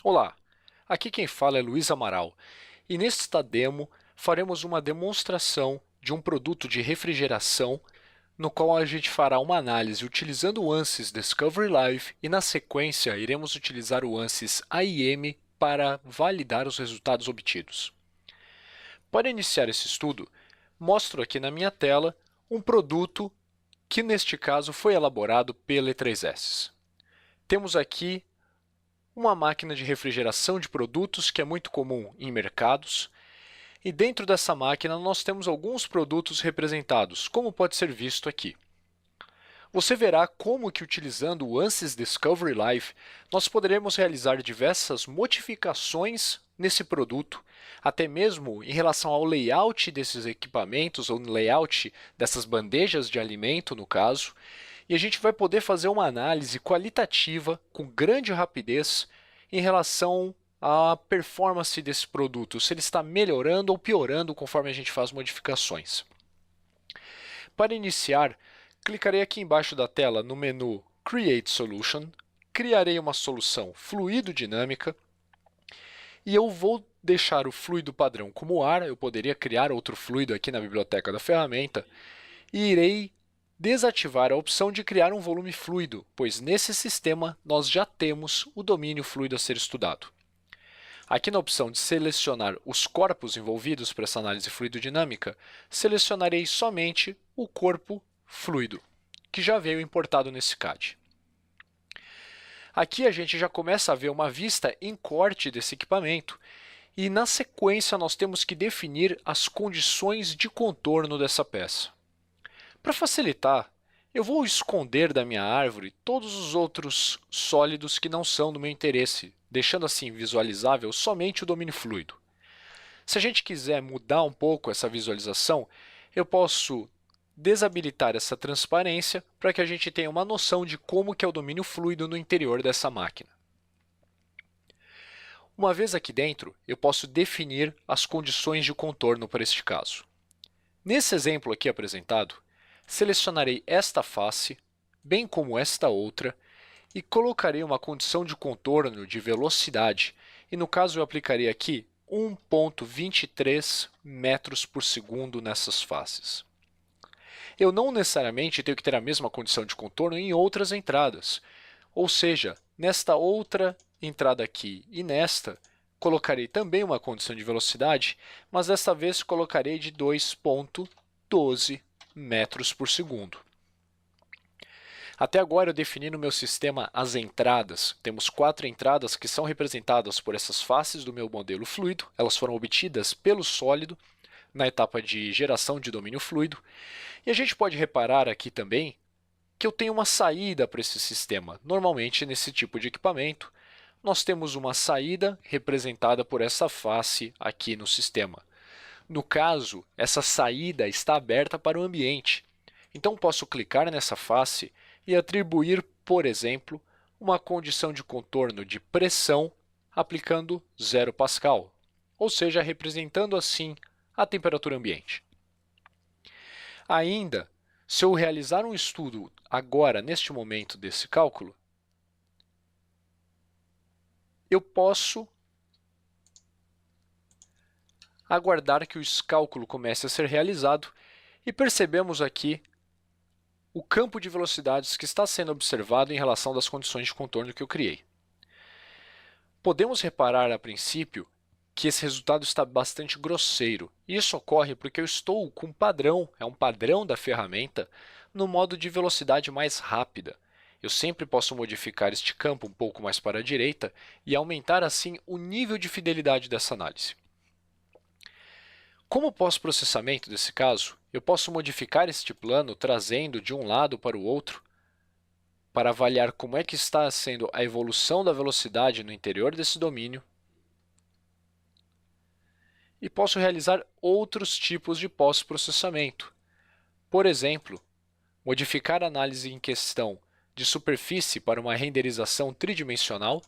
Olá, aqui quem fala é Luiz Amaral e nesta demo faremos uma demonstração de um produto de refrigeração no qual a gente fará uma análise utilizando o ANSYS Discovery Live e na sequência iremos utilizar o ANSYS AIM para validar os resultados obtidos. Para iniciar esse estudo, mostro aqui na minha tela um produto que neste caso foi elaborado pela E3S. Temos aqui uma máquina de refrigeração de produtos que é muito comum em mercados. E dentro dessa máquina nós temos alguns produtos representados, como pode ser visto aqui. Você verá como que utilizando o ANSYS Discovery Live, nós poderemos realizar diversas modificações nesse produto, até mesmo em relação ao layout desses equipamentos, ou no layout dessas bandejas de alimento, no caso, e a gente vai poder fazer uma análise qualitativa com grande rapidez em relação à performance desse produto, se ele está melhorando ou piorando conforme a gente faz modificações. Para iniciar, clicarei aqui embaixo da tela no menu Create Solution, criarei uma solução fluido-dinâmica e eu vou deixar o fluido padrão como ar, eu poderia criar outro fluido aqui na biblioteca da ferramenta, e irei desativar a opção de criar um volume fluido, pois nesse sistema nós já temos o domínio fluido a ser estudado. Aqui na opção de selecionar os corpos envolvidos para essa análise fluidodinâmica, selecionarei somente o corpo fluido, que já veio importado nesse CAD. Aqui a gente já começa a ver uma vista em corte desse equipamento e na sequência nós temos que definir as condições de contorno dessa peça. Para facilitar, eu vou esconder da minha árvore todos os outros sólidos que não são do meu interesse, deixando assim visualizável somente o domínio fluido. Se a gente quiser mudar um pouco essa visualização, eu posso desabilitar essa transparência para que a gente tenha uma noção de como que é o domínio fluido no interior dessa máquina. Uma vez aqui dentro, eu posso definir as condições de contorno para este caso. Nesse exemplo aqui apresentado, selecionarei esta face, bem como esta outra, e colocarei uma condição de contorno de velocidade, e no caso eu aplicarei aqui 1,23 metros por segundo nessas faces. Eu não necessariamente tenho que ter a mesma condição de contorno em outras entradas, ou seja, nesta outra entrada aqui e nesta, colocarei também uma condição de velocidade, mas desta vez colocarei de 2,12 metros por segundo. Até agora eu defini no meu sistema as entradas. Temos 4 entradas que são representadas por essas faces do meu modelo fluido. Elas foram obtidas pelo sólido na etapa de geração de domínio fluido. E a gente pode reparar aqui também que eu tenho uma saída para esse sistema. Normalmente, nesse tipo de equipamento, nós temos uma saída representada por essa face aqui no sistema. No caso, essa saída está aberta para o ambiente. Então, posso clicar nessa face e atribuir, por exemplo, uma condição de contorno de pressão aplicando 0 Pascal, ou seja, representando assim a temperatura ambiente. Ainda, se eu realizar um estudo agora, neste momento desse cálculo, eu posso aguardar que o cálculo comece a ser realizado e percebemos aqui o campo de velocidades que está sendo observado em relação das condições de contorno que eu criei. Podemos reparar a princípio que esse resultado está bastante grosseiro. Isso ocorre porque eu estou com um padrão, é um padrão da ferramenta, no modo de velocidade mais rápida. Eu sempre posso modificar este campo um pouco mais para a direita e aumentar assim o nível de fidelidade dessa análise. Como pós-processamento desse caso, eu posso modificar este plano trazendo de um lado para o outro para avaliar como é que está sendo a evolução da velocidade no interior desse domínio e posso realizar outros tipos de pós-processamento. Por exemplo, modificar a análise em questão de superfície para uma renderização tridimensional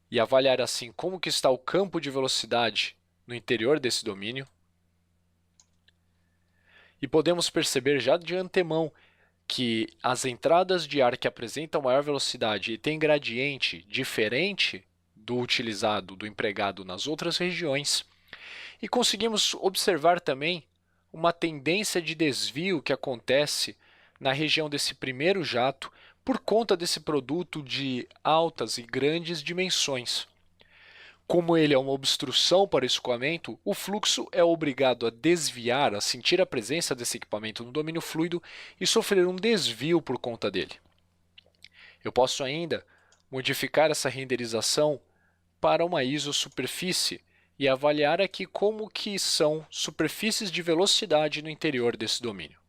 e avaliar assim como que está o campo de velocidade no interior desse domínio. E podemos perceber já de antemão que as entradas de ar que apresentam maior velocidade e têm gradiente diferente do utilizado, do empregado nas outras regiões, e conseguimos observar também uma tendência de desvio que acontece na região desse primeiro jato por conta desse produto de altas e grandes dimensões. Como ele é uma obstrução para o escoamento, o fluxo é obrigado a desviar, a sentir a presença desse equipamento no domínio fluido e sofrer um desvio por conta dele. Eu posso ainda modificar essa renderização para uma isosuperfície e avaliar aqui como que são superfícies de velocidade no interior desse domínio.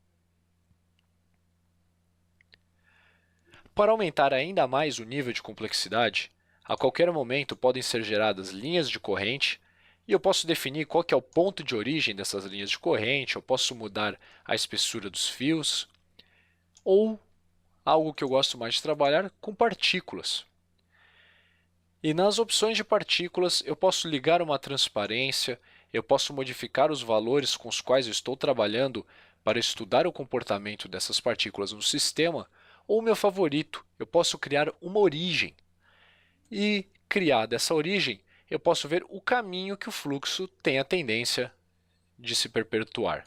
Para aumentar ainda mais o nível de complexidade, a qualquer momento podem ser geradas linhas de corrente e eu posso definir qual que é o ponto de origem dessas linhas de corrente, eu posso mudar a espessura dos fios ou algo que eu gosto mais de trabalhar com partículas. E nas opções de partículas eu posso ligar uma transparência, eu posso modificar os valores com os quais eu estou trabalhando para estudar o comportamento dessas partículas no sistema, ou o meu favorito, eu posso criar uma origem. E, criada essa origem, eu posso ver o caminho que o fluxo tem a tendência de se perpetuar.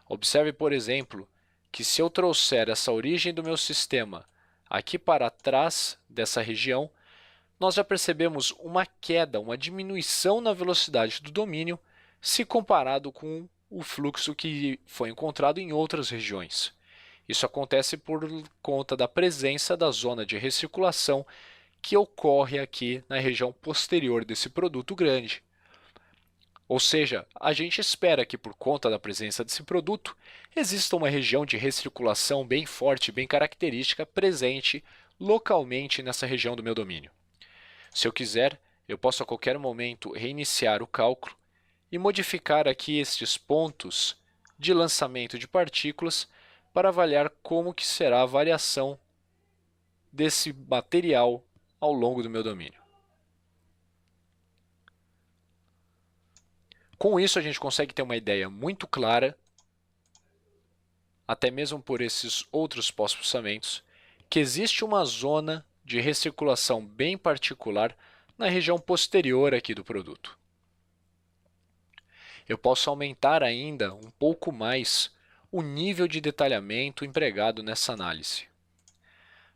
Observe, por exemplo, que se eu trouxer essa origem do meu sistema aqui para trás dessa região, nós já percebemos uma queda, uma diminuição na velocidade do domínio se comparado com o fluxo que foi encontrado em outras regiões. Isso acontece por conta da presença da zona de recirculação que ocorre aqui na região posterior desse produto grande. Ou seja, a gente espera que por conta da presença desse produto, exista uma região de recirculação bem forte, bem característica, presente localmente nessa região do meu domínio. Se eu quiser, eu posso a qualquer momento reiniciar o cálculo e modificar aqui estes pontos de lançamento de partículas para avaliar como que será a variação desse material ao longo do meu domínio. Com isso, a gente consegue ter uma ideia muito clara, até mesmo por esses outros pós-processamentos, que existe uma zona de recirculação bem particular na região posterior aqui do produto. Eu posso aumentar ainda um pouco mais o nível de detalhamento empregado nessa análise.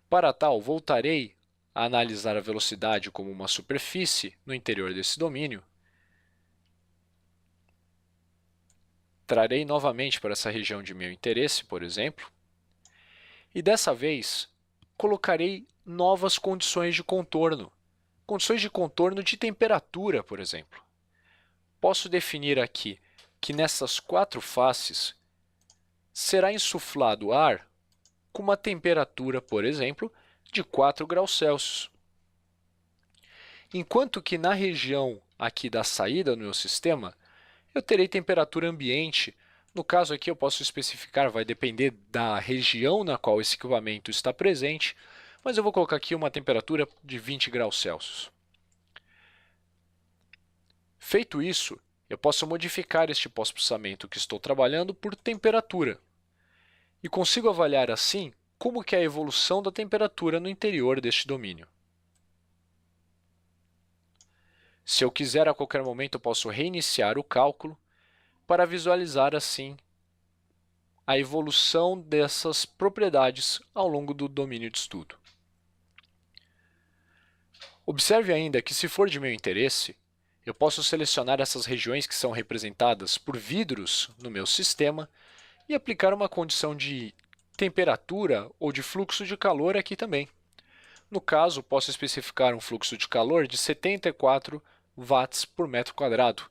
Para tal, voltarei a analisar a velocidade como uma superfície no interior desse domínio. Trarei novamente para essa região de meu interesse, por exemplo, e dessa vez colocarei novas condições de contorno de temperatura, por exemplo. Posso definir aqui que nessas 4 faces será insuflado ar com uma temperatura, por exemplo, de 4 graus Celsius. Enquanto que na região aqui da saída do meu sistema, eu terei temperatura ambiente. No caso aqui eu posso especificar, vai depender da região na qual esse equipamento está presente, mas eu vou colocar aqui uma temperatura de 20 graus Celsius. Feito isso, eu posso modificar este pós-processamento que estou trabalhando por temperatura e consigo avaliar assim como que é a evolução da temperatura no interior deste domínio. Se eu quiser, a qualquer momento, eu posso reiniciar o cálculo para visualizar assim a evolução dessas propriedades ao longo do domínio de estudo. Observe ainda que, se for de meu interesse, eu posso selecionar essas regiões que são representadas por vidros no meu sistema e aplicar uma condição de temperatura ou de fluxo de calor aqui também. No caso, posso especificar um fluxo de calor de 74 watts por metro quadrado,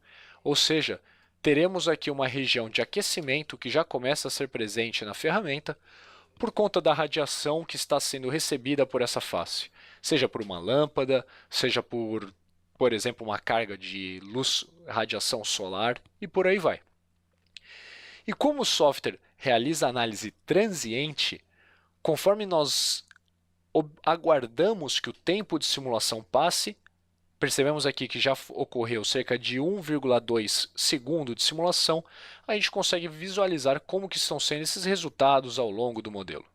ou seja, teremos aqui uma região de aquecimento que já começa a ser presente na ferramenta por conta da radiação que está sendo recebida por essa face, seja por uma lâmpada, seja por exemplo, uma carga de luz, radiação solar e por aí vai. E como o software realiza análise transiente, conforme nós aguardamos que o tempo de simulação passe, percebemos aqui que já ocorreu cerca de 1,2 segundo de simulação, a gente consegue visualizar como que estão sendo esses resultados ao longo do modelo.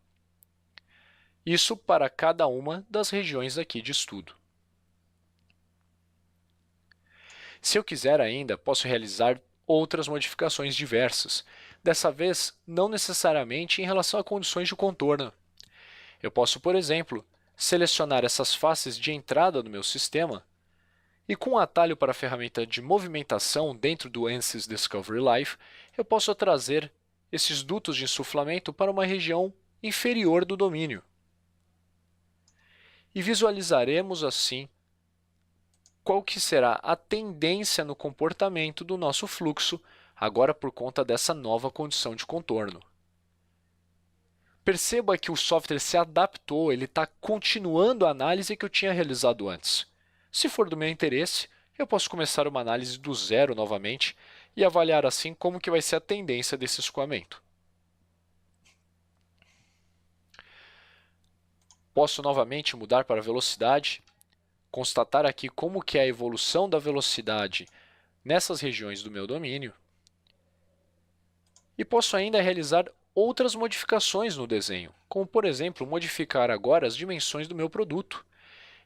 Isso para cada uma das regiões aqui de estudo. Se eu quiser ainda, posso realizar outras modificações diversas, dessa vez não necessariamente em relação a condições de contorno. Eu posso, por exemplo, selecionar essas faces de entrada do meu sistema e com o atalho para a ferramenta de movimentação dentro do ANSYS Discovery Live, eu posso trazer esses dutos de insuflamento para uma região inferior do domínio. E visualizaremos assim qual que será a tendência no comportamento do nosso fluxo, agora por conta dessa nova condição de contorno. Perceba que o software se adaptou, ele está continuando a análise que eu tinha realizado antes. Se for do meu interesse, eu posso começar uma análise do zero novamente e avaliar assim como que vai ser a tendência desse escoamento. Posso novamente mudar para a velocidade, constatar aqui como que é a evolução da velocidade nessas regiões do meu domínio e posso ainda realizar outras modificações no desenho, como por exemplo, modificar agora as dimensões do meu produto.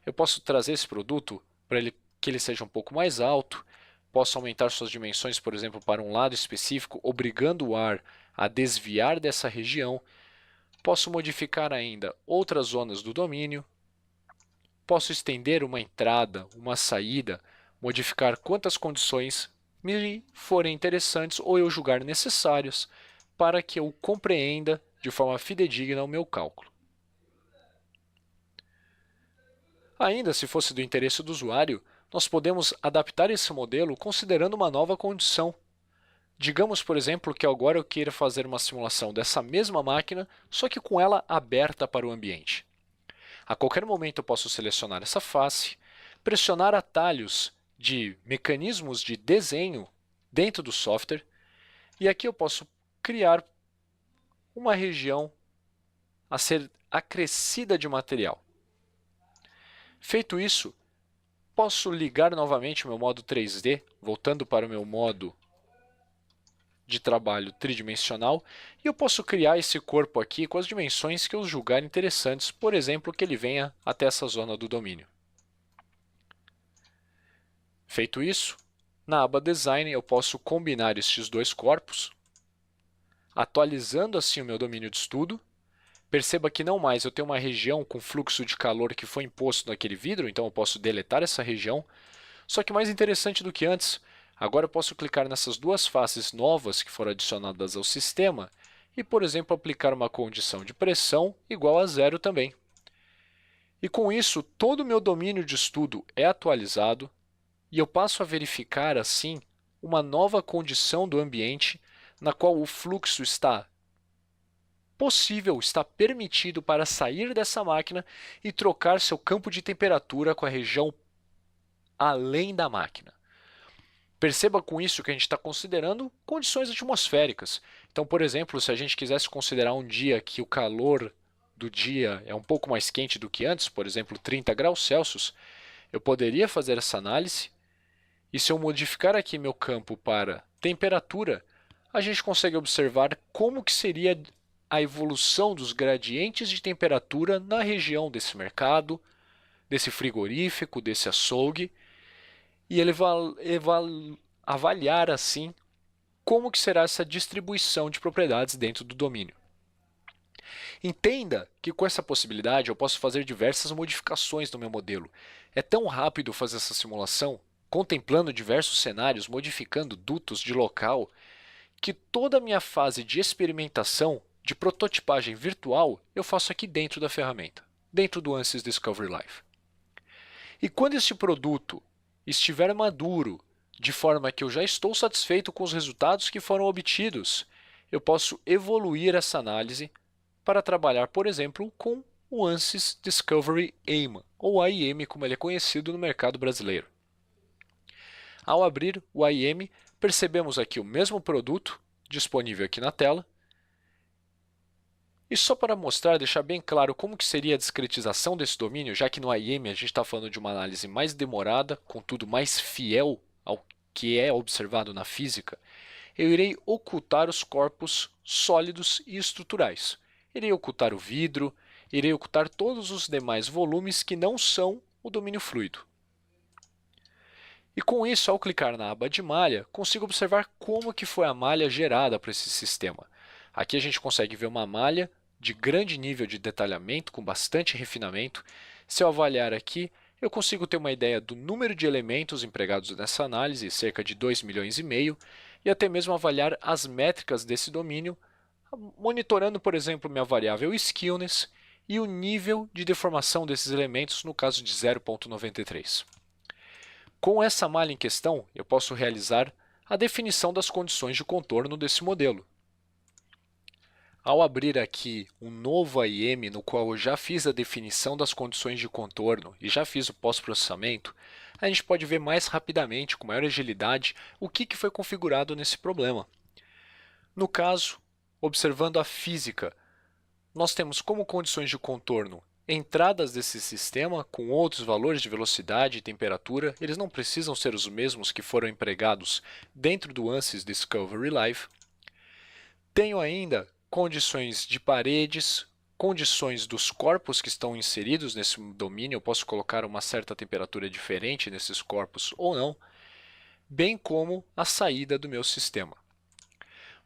Eu posso trazer esse produto para que ele seja um pouco mais alto, posso aumentar suas dimensões, por exemplo, para um lado específico, obrigando o ar a desviar dessa região. Posso modificar ainda outras zonas do domínio. Posso estender uma entrada, uma saída, modificar quantas condições me forem interessantes ou eu julgar necessárias para que eu compreenda de forma fidedigna o meu cálculo. Ainda, se fosse do interesse do usuário, nós podemos adaptar esse modelo considerando uma nova condição. Digamos, por exemplo, que agora eu queira fazer uma simulação dessa mesma máquina, só que com ela aberta para o ambiente. A qualquer momento eu posso selecionar essa face, pressionar atalhos de mecanismos de desenho dentro do software e aqui eu posso criar uma região a ser acrescida de material. Feito isso, posso ligar novamente o meu modo 3D, voltando para o meu modo de trabalho tridimensional, e eu posso criar esse corpo aqui com as dimensões que eu julgar interessantes, por exemplo, que ele venha até essa zona do domínio. Feito isso, na aba Design eu posso combinar estes dois corpos, atualizando assim o meu domínio de estudo. Perceba que não mais eu tenho uma região com fluxo de calor que foi imposto naquele vidro, então eu posso deletar essa região. Só que mais interessante do que antes, agora eu posso clicar nessas duas faces novas que foram adicionadas ao sistema e, por exemplo, aplicar uma condição de pressão igual a zero também. E com isso, todo o meu domínio de estudo é atualizado e eu passo a verificar, assim, uma nova condição do ambiente na qual o fluxo está possível, está permitido para sair dessa máquina e trocar seu campo de temperatura com a região além da máquina. Perceba com isso que a gente está considerando condições atmosféricas. Então, por exemplo, se a gente quisesse considerar um dia que o calor do dia é um pouco mais quente do que antes, por exemplo, 30 graus Celsius, eu poderia fazer essa análise e se eu modificar aqui meu campo para temperatura, a gente consegue observar como que seria a evolução dos gradientes de temperatura na região desse mercado, desse frigorífico, desse açougue, e ele vai avaliar assim como que será essa distribuição de propriedades dentro do domínio. Entenda que com essa possibilidade eu posso fazer diversas modificações no meu modelo. É tão rápido fazer essa simulação, contemplando diversos cenários, modificando dutos de local, que toda a minha fase de experimentação, de prototipagem virtual, eu faço aqui dentro da ferramenta, dentro do ANSYS Discovery Live. E quando este produto estiver maduro, de forma que eu já estou satisfeito com os resultados que foram obtidos, eu posso evoluir essa análise para trabalhar, por exemplo, com o ANSYS Discovery AIM, ou AIM como ele é conhecido no mercado brasileiro. Ao abrir o AIM, percebemos aqui o mesmo produto disponível aqui na tela. E só para mostrar, deixar bem claro como que seria a discretização desse domínio, já que no AIM a gente está falando de uma análise mais demorada, contudo mais fiel ao que é observado na física, eu irei ocultar os corpos sólidos e estruturais. Irei ocultar o vidro, irei ocultar todos os demais volumes que não são o domínio fluido. E com isso, ao clicar na aba de malha, consigo observar como que foi a malha gerada para esse sistema. Aqui a gente consegue ver uma malha de grande nível de detalhamento, com bastante refinamento. Se eu avaliar aqui, eu consigo ter uma ideia do número de elementos empregados nessa análise, cerca de 2,5 milhões, e até mesmo avaliar as métricas desse domínio, monitorando, por exemplo, minha variável Skewness e o nível de deformação desses elementos, no caso de 0,93. Com essa malha em questão, eu posso realizar a definição das condições de contorno desse modelo. Ao abrir aqui um novo AIM, no qual eu já fiz a definição das condições de contorno e já fiz o pós-processamento, a gente pode ver mais rapidamente, com maior agilidade, o que foi configurado nesse problema. No caso, observando a física, nós temos como condições de contorno entradas desse sistema com outros valores de velocidade e temperatura. Eles não precisam ser os mesmos que foram empregados dentro do ANSYS Discovery Live. Tenho ainda condições de paredes, condições dos corpos que estão inseridos nesse domínio. Eu posso colocar uma certa temperatura diferente nesses corpos ou não, bem como a saída do meu sistema.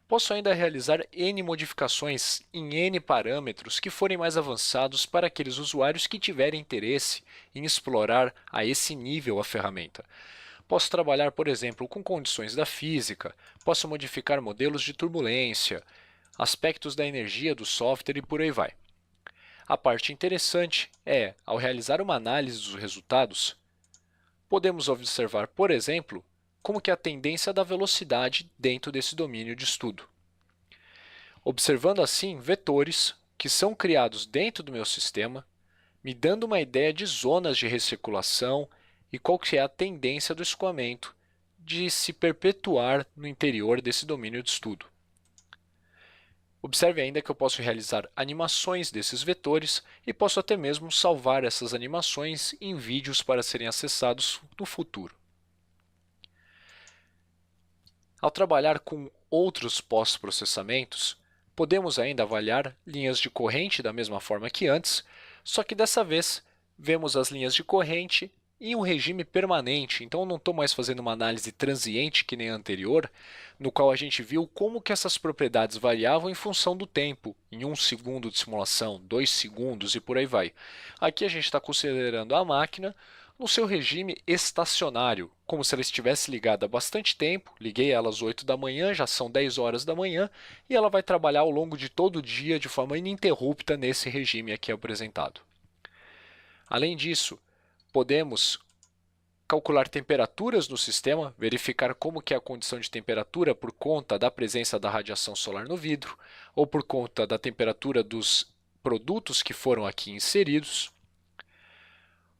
Posso ainda realizar N modificações em N parâmetros que forem mais avançados para aqueles usuários que tiverem interesse em explorar a esse nível a ferramenta. Posso trabalhar, por exemplo, com condições da física, posso modificar modelos de turbulência, aspectos da energia do software e por aí vai. A parte interessante é, ao realizar uma análise dos resultados, podemos observar, por exemplo, como que é a tendência da velocidade dentro desse domínio de estudo. Observando assim vetores que são criados dentro do meu sistema, me dando uma ideia de zonas de recirculação e qual que é a tendência do escoamento de se perpetuar no interior desse domínio de estudo. Observe ainda que eu posso realizar animações desses vetores e posso até mesmo salvar essas animações em vídeos para serem acessados no futuro. Ao trabalhar com outros pós-processamentos, podemos ainda avaliar linhas de corrente da mesma forma que antes, só que dessa vez vemos as linhas de corrente em um regime permanente. Então, eu não estou mais fazendo uma análise transiente que nem a anterior, no qual a gente viu como que essas propriedades variavam em função do tempo, em 1 segundo de simulação, 2 segundos e por aí vai. Aqui a gente está considerando a máquina no seu regime estacionário, como se ela estivesse ligada há bastante tempo. Liguei ela às 8 da manhã, já são 10 horas da manhã, e ela vai trabalhar ao longo de todo o dia de forma ininterrupta nesse regime aqui apresentado. Além disso, podemos calcular temperaturas no sistema, verificar como que é a condição de temperatura por conta da presença da radiação solar no vidro, ou por conta da temperatura dos produtos que foram aqui inseridos.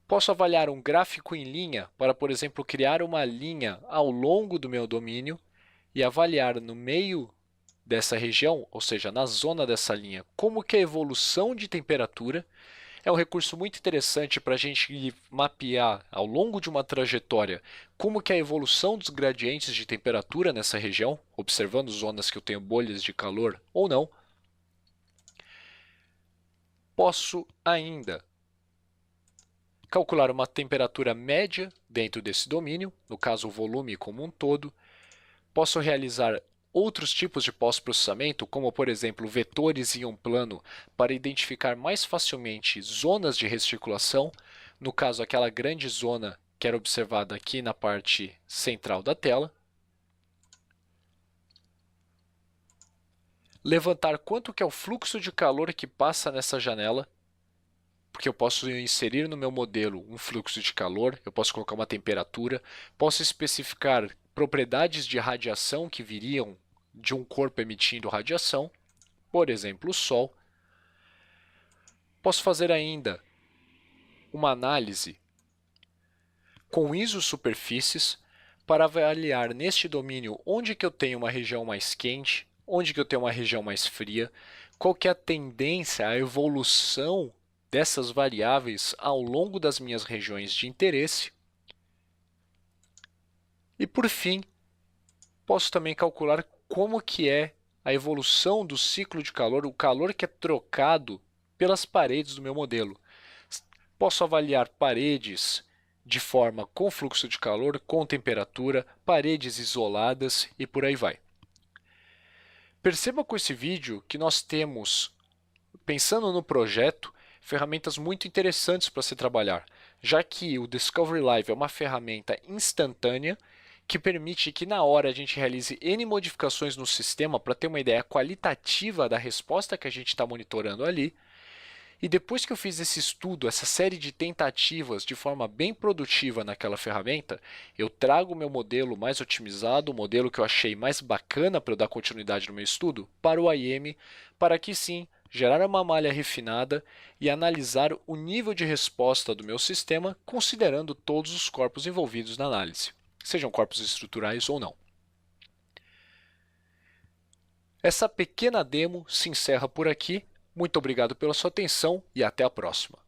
Posso avaliar um gráfico em linha para, por exemplo, criar uma linha ao longo do meu domínio e avaliar no meio dessa região, ou seja, na zona dessa linha, como que é a evolução de temperatura. É um recurso muito interessante para a gente mapear ao longo de uma trajetória como que é a evolução dos gradientes de temperatura nessa região, observando zonas que eu tenho bolhas de calor ou não. Posso ainda calcular uma temperatura média dentro desse domínio, no caso o volume como um todo. Posso realizar outros tipos de pós-processamento, como por exemplo vetores em um plano para identificar mais facilmente zonas de recirculação, no caso aquela grande zona que era observada aqui na parte central da tela. Levantar quanto que é o fluxo de calor que passa nessa janela, porque eu posso inserir no meu modelo um fluxo de calor, eu posso colocar uma temperatura, posso especificar propriedades de radiação que viriam de um corpo emitindo radiação, por exemplo, o Sol. Posso fazer ainda uma análise com isosuperfícies para avaliar neste domínio onde que eu tenho uma região mais quente, onde que eu tenho uma região mais fria, qual que é a tendência, a evolução dessas variáveis ao longo das minhas regiões de interesse. E por fim, posso também calcular como que é a evolução do ciclo de calor, o calor que é trocado pelas paredes do meu modelo. Posso avaliar paredes de forma com fluxo de calor, com temperatura, paredes isoladas e por aí vai. Perceba com esse vídeo que nós temos, pensando no projeto, ferramentas muito interessantes para se trabalhar, já que o Discovery Live é uma ferramenta instantânea que permite que na hora a gente realize N modificações no sistema para ter uma ideia qualitativa da resposta que a gente está monitorando ali. E depois que eu fiz esse estudo, essa série de tentativas de forma bem produtiva naquela ferramenta, eu trago o meu modelo mais otimizado, o modelo que eu achei mais bacana para eu dar continuidade no meu estudo, para o IEM, para que sim, gerar uma malha refinada e analisar o nível de resposta do meu sistema, considerando todos os corpos envolvidos na análise, sejam corpos estruturais ou não. Essa pequena demo se encerra por aqui. Muito obrigado pela sua atenção e até a próxima.